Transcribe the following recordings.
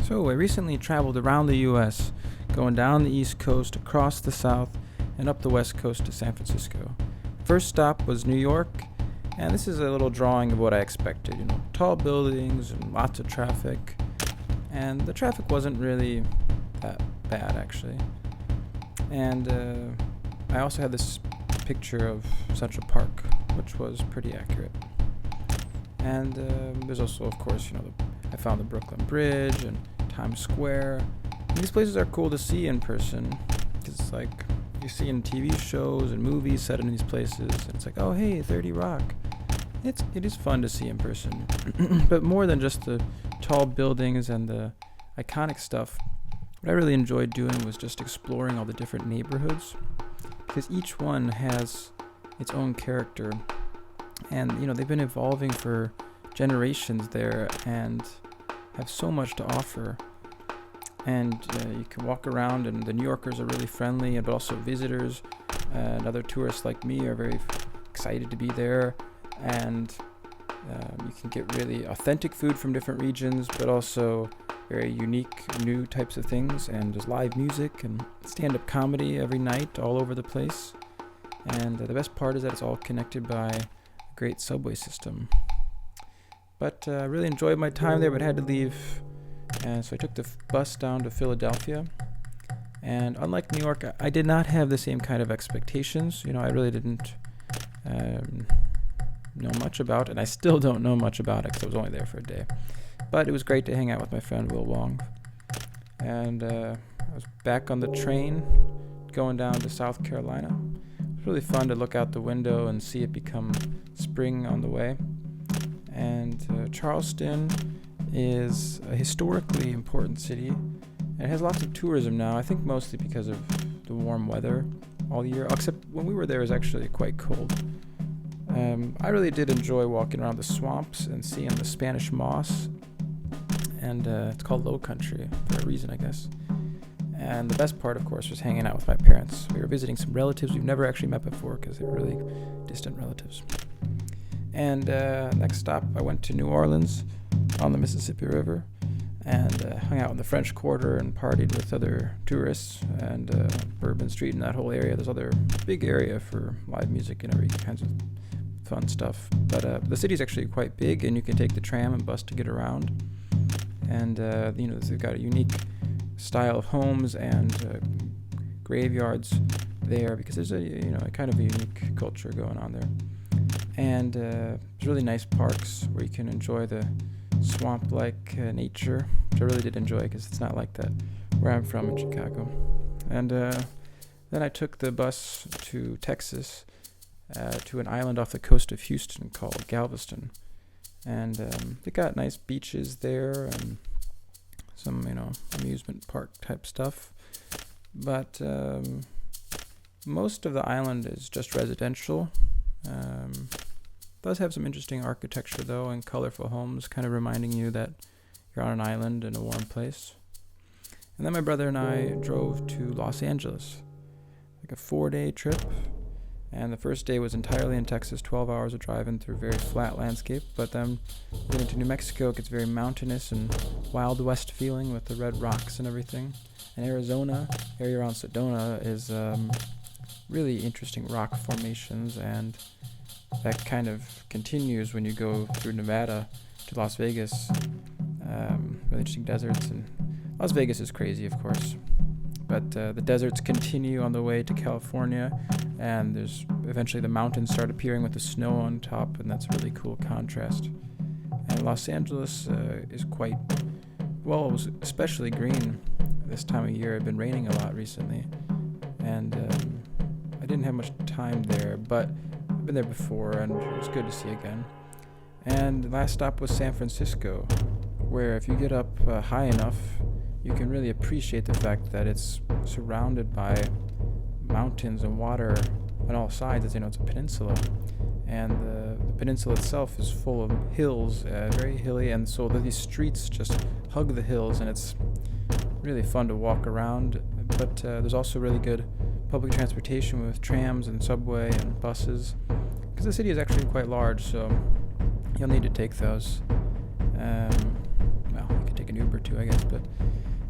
So I recently traveled around the U.S., going down the East Coast, across the South, and up the West Coast to San Francisco. First stop was New York, and this is a little drawing of what I expected. Tall buildings and lots of traffic, and the traffic wasn't really that bad, actually. And I also had this picture of Central Park, which was pretty accurate. And there's also, of course, I found the Brooklyn Bridge and Times Square. And these places are cool to see in person, because it's like you see in TV shows and movies set in these places. And it's like, oh, hey, 30 Rock. It is fun to see in person. But more than just the tall buildings and the iconic stuff, what I really enjoyed doing was just exploring all the different neighborhoods, because each one has its own character. And, they've been evolving for generations there and have so much to offer. And you can walk around, and the New Yorkers are really friendly, but also visitors and other tourists like me are very excited to be there. And you can get really authentic food from different regions, but also very unique new types of things. And there's live music and stand-up comedy every night all over the place. And the best part is that it's all connected by a great subway system. But I really enjoyed my time there, but had to leave. And so I took the bus down to Philadelphia. And unlike New York, I did not have the same kind of expectations. I really didn't know much about it, and I still don't know much about it because I was only there for a day. But it was great to hang out with my friend Will Wong. And I was back on the train going down to South Carolina. It was really fun to look out the window and see it become spring on the way. And Charleston is a historically important city. And it has lots of tourism now, I think mostly because of the warm weather all year, except when we were there it was actually quite cold. I really did enjoy walking around the swamps and seeing the Spanish moss. And it's called Low Country for a reason, I guess. And the best part, of course, was hanging out with my parents. We were visiting some relatives we've never actually met before because they were really distant relatives. And next stop, I went to New Orleans on the Mississippi River and hung out in the French Quarter and partied with other tourists and Bourbon Street and that whole area. There's other big area for live music and every kinds of fun stuff. But the city's actually quite big, and you can take the tram and bus to get around. And they've got a unique style of homes and graveyards there because there's a kind of a unique culture going on there. And there's really nice parks where you can enjoy the swamp-like nature, which I really did enjoy because it's not like that where I'm from in Chicago. And then I took the bus to Texas, to an island off the coast of Houston called Galveston. And they got nice beaches there and some, amusement park type stuff. But most of the island is just residential. Does have some interesting architecture though, and colorful homes, kind of reminding you that you're on an island in a warm place. And then my brother and I drove to Los Angeles, like a 4-day trip. And the first day was entirely in Texas, 12 hours of driving through a very flat landscape. But then getting to New Mexico, it gets very mountainous and Wild West feeling with the red rocks and everything. And Arizona, area around Sedona, is really interesting rock formations, and that kind of continues when you go through Nevada to Las Vegas. Really interesting deserts, and Las Vegas is crazy, of course. But the deserts continue on the way to California, and there's eventually the mountains start appearing with the snow on top, and that's a really cool contrast. And Los Angeles is quite, well, it was especially green this time of year. It had been raining a lot recently, and I didn't have much time there, but I've been there before, and it was good to see again. And the last stop was San Francisco, where if you get up high enough, you can really appreciate the fact that it's surrounded by mountains and water on all sides. It's a peninsula, and the peninsula itself is full of hills, very hilly, and so these streets just hug the hills, and it's really fun to walk around. But there's also really good public transportation with trams and subway and buses, because the city is actually quite large, so you'll need to take those. You can take an Uber too, I guess.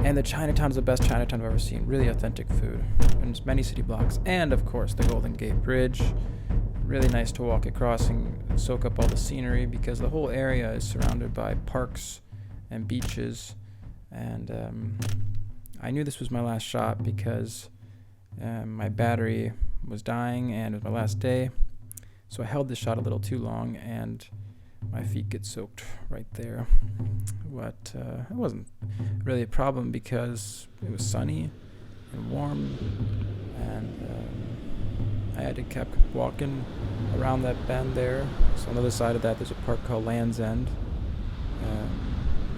And the Chinatown is the best Chinatown I've ever seen. Really authentic food. And it's many city blocks. And, of course, the Golden Gate Bridge. Really nice to walk across and soak up all the scenery because the whole area is surrounded by parks and beaches. And I knew this was my last shot because my battery was dying and it was my last day. So I held this shot a little too long and my feet get soaked right there. But it wasn't really a problem because it was sunny and warm, and I had to keep walking around that bend there. So on the other side of that, there's a park called Land's End,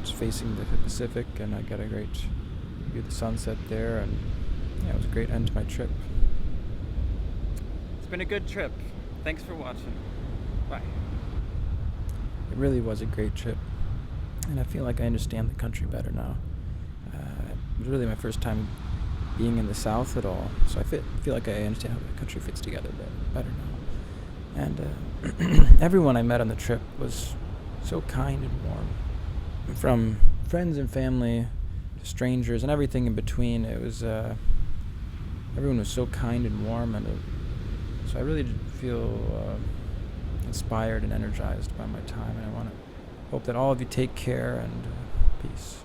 which is facing the Pacific, and I got a great view of the sunset there, and yeah, it was a great end to my trip. It's been a good trip. Thanks for watching. Bye. It really was a great trip, and I feel like I understand the country better now. It was really my first time being in the South at all, so I feel like I understand how the country fits together better now. And everyone I met on the trip was so kind and warm, from friends and family to strangers and everything in between. It was everyone was so kind and warm, and so I really did feel inspired and energized by my time, and I want to hope that all of you take care and peace.